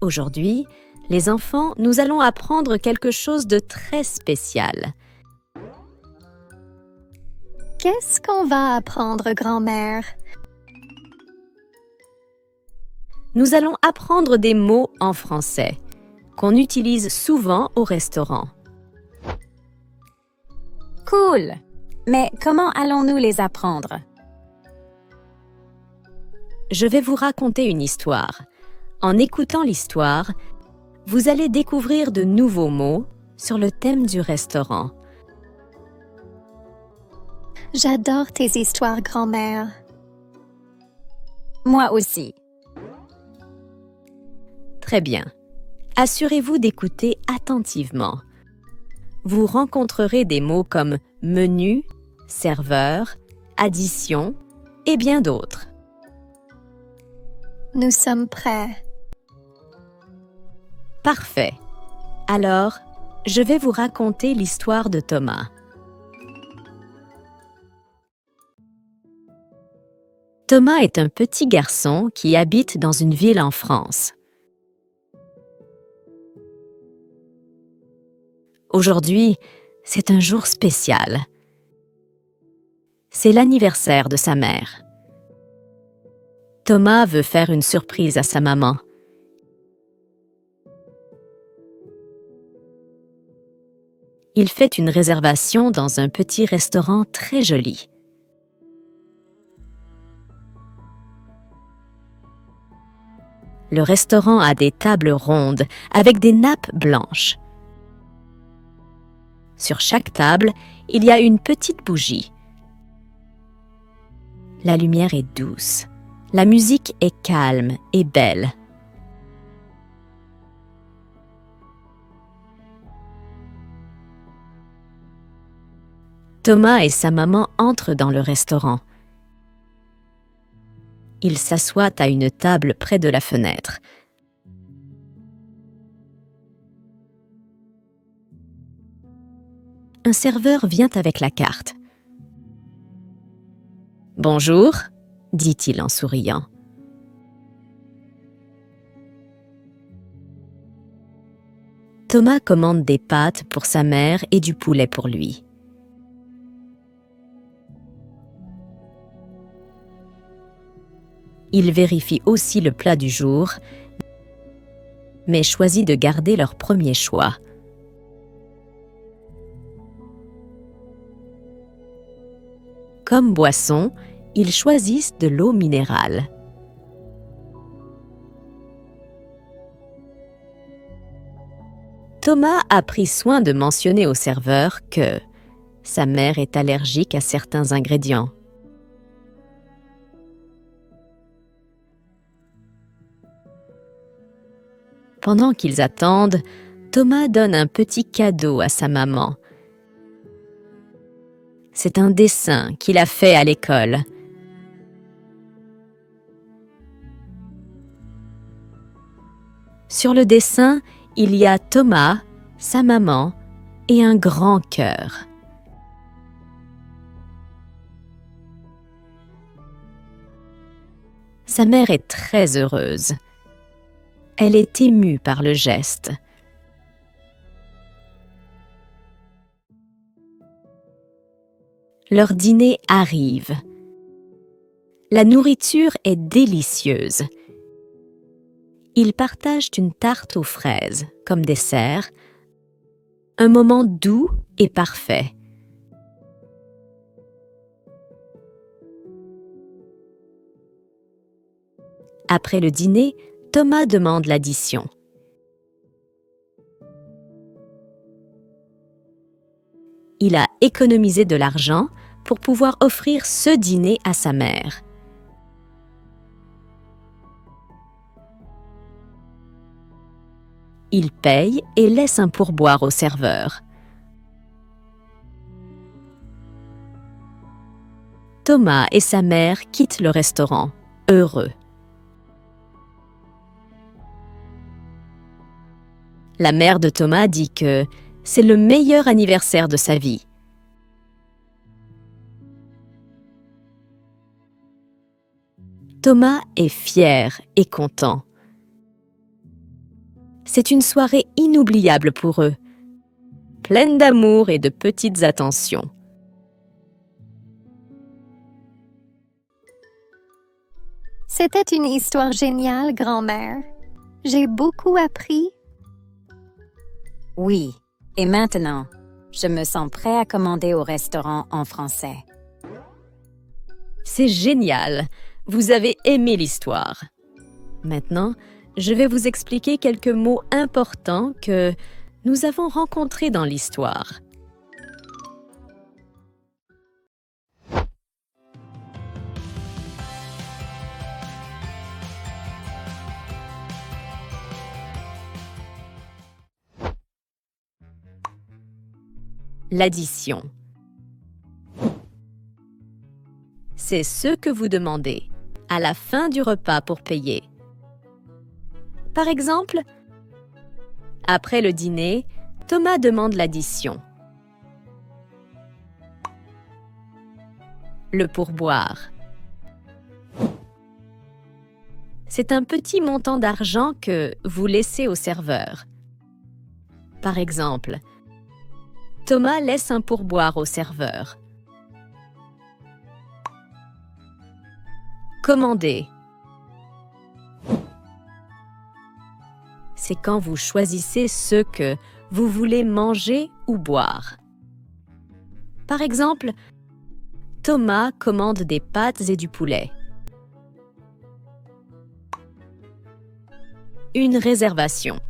Aujourd'hui, les enfants, nous allons apprendre quelque chose de très spécial. Qu'est-ce qu'on va apprendre, grand-mère? Nous allons apprendre des mots en français qu'on utilise souvent au restaurant. Cool! Mais comment allons-nous les apprendre? Je vais vous raconter une histoire. En écoutant l'histoire, vous allez découvrir de nouveaux mots sur le thème du restaurant. J'adore tes histoires, grand-mère. Moi aussi. Très bien. Assurez-vous d'écouter attentivement. Vous rencontrerez des mots comme menu, serveur, addition et bien d'autres. Nous sommes prêts. Parfait. Alors, je vais vous raconter l'histoire de Thomas. Thomas est un petit garçon qui habite dans une ville en France. Aujourd'hui, c'est un jour spécial. C'est l'anniversaire de sa mère. Thomas veut faire une surprise à sa maman. Il fait une réservation dans un petit restaurant très joli. Le restaurant a des tables rondes avec des nappes blanches. Sur chaque table, il y a une petite bougie. La lumière est douce. La musique est calme et belle. Thomas et sa maman entrent dans le restaurant. Ils s'assoient à une table près de la fenêtre. Un serveur vient avec la carte. « Bonjour », dit-il en souriant. Thomas commande des pâtes pour sa mère et du poulet pour lui. Il vérifie aussi le plat du jour, mais choisit de garder leur premier choix. Comme boisson, ils choisissent de l'eau minérale. Thomas a pris soin de mentionner au serveur que sa mère est allergique à certains ingrédients. Pendant qu'ils attendent, Thomas donne un petit cadeau à sa maman. C'est un dessin qu'il a fait à l'école. Sur le dessin, il y a Thomas, sa maman et un grand cœur. Sa mère est très heureuse. Elle est émue par le geste. Leur dîner arrive. La nourriture est délicieuse. Ils partagent une tarte aux fraises comme dessert, un moment doux et parfait. Après le dîner, Thomas demande l'addition. Il a économisé de l'argent pour pouvoir offrir ce dîner à sa mère. Il paye et laisse un pourboire au serveur. Thomas et sa mère quittent le restaurant, heureux. La mère de Thomas dit que c'est le meilleur anniversaire de sa vie. Thomas est fier et content. C'est une soirée inoubliable pour eux, pleine d'amour et de petites attentions. C'était une histoire géniale, grand-mère. J'ai beaucoup appris. Oui, et maintenant, je me sens prêt à commander au restaurant en français. C'est génial! Vous avez aimé l'histoire. Maintenant, je vais vous expliquer quelques mots importants que nous avons rencontrés dans l'histoire. L'addition. C'est ce que vous demandez à la fin du repas pour payer. Par exemple, après le dîner, Thomas demande l'addition. Le pourboire. C'est un petit montant d'argent que vous laissez au serveur. Par exemple, Thomas laisse un pourboire au serveur. Commander. C'est quand vous choisissez ce que vous voulez manger ou boire. Par exemple, Thomas commande des pâtes et du poulet. Une réservation.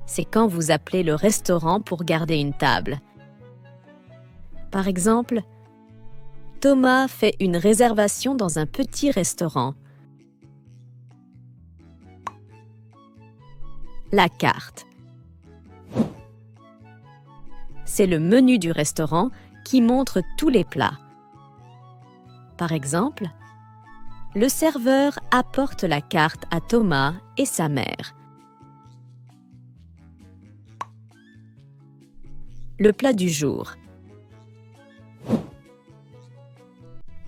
C'est quand vous appelez le restaurant pour garder une table. Par exemple, Thomas fait une réservation dans un petit restaurant. La carte. C'est le menu du restaurant qui montre tous les plats. Par exemple, le serveur apporte la carte à Thomas et sa mère. Le plat du jour.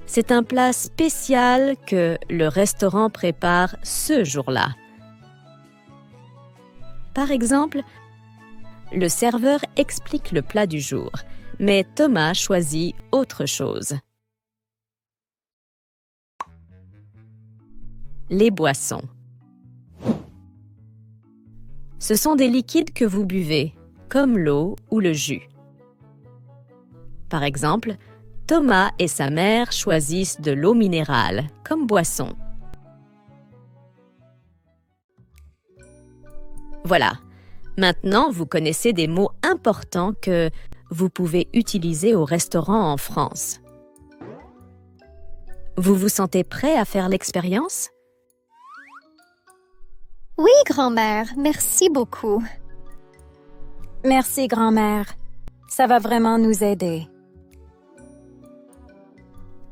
C'est un plat spécial que le restaurant prépare ce jour-là. Par exemple, le serveur explique le plat du jour, mais Thomas choisit autre chose. Les boissons. Ce sont des liquides que vous buvez, comme l'eau ou le jus. Par exemple, Thomas et sa mère choisissent de l'eau minérale comme boisson. Voilà, maintenant vous connaissez des mots importants que vous pouvez utiliser au restaurant en France. Vous vous sentez prêt à faire l'expérience? Oui, grand-mère, merci beaucoup. Merci, grand-mère. Ça va vraiment nous aider.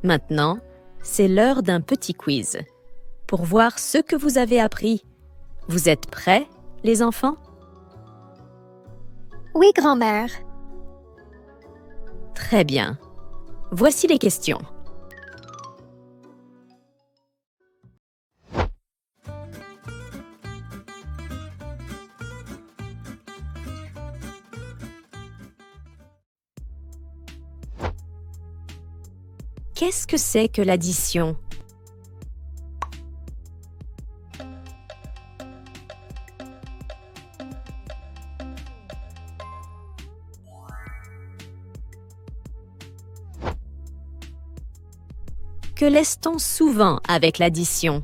Maintenant, c'est l'heure d'un petit quiz pour voir ce que vous avez appris. Vous êtes prêts, les enfants? Oui, grand-mère. Très bien. Voici les questions. Qu'est-ce que c'est que l'addition? Que laisse-t-on souvent avec l'addition?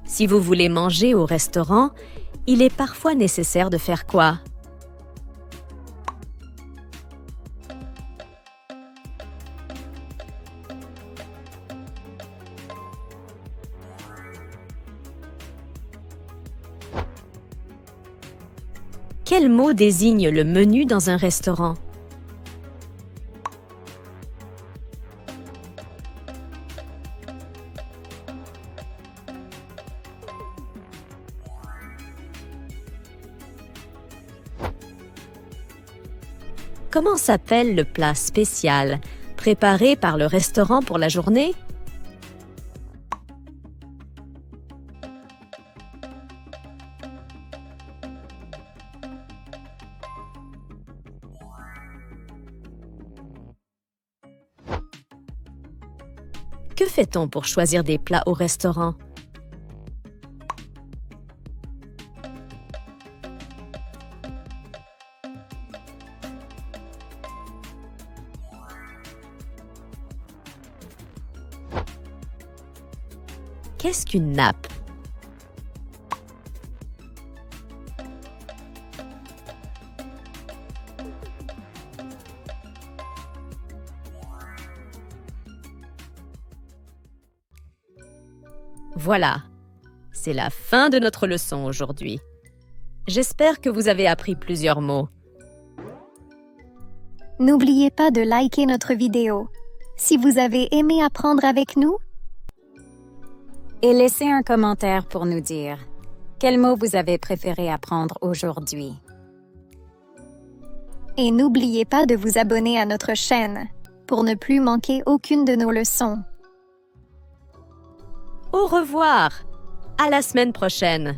Si vous voulez manger au restaurant, il est parfois nécessaire de faire quoi? Quel mot désigne le menu dans un restaurant? Comment s'appelle le plat spécial préparé par le restaurant pour la journée? Que fait-on pour choisir des plats au restaurant? Qu'est-ce qu'une nappe? Voilà, c'est la fin de notre leçon aujourd'hui. J'espère que vous avez appris plusieurs mots. N'oubliez pas de liker notre vidéo. Si vous avez aimé apprendre avec nous, Et laissez un commentaire pour nous dire quel mot vous avez préféré apprendre aujourd'hui. et n'oubliez pas de vous abonner à notre chaîne pour ne plus manquer aucune de nos leçons. Au revoir! À la semaine prochaine!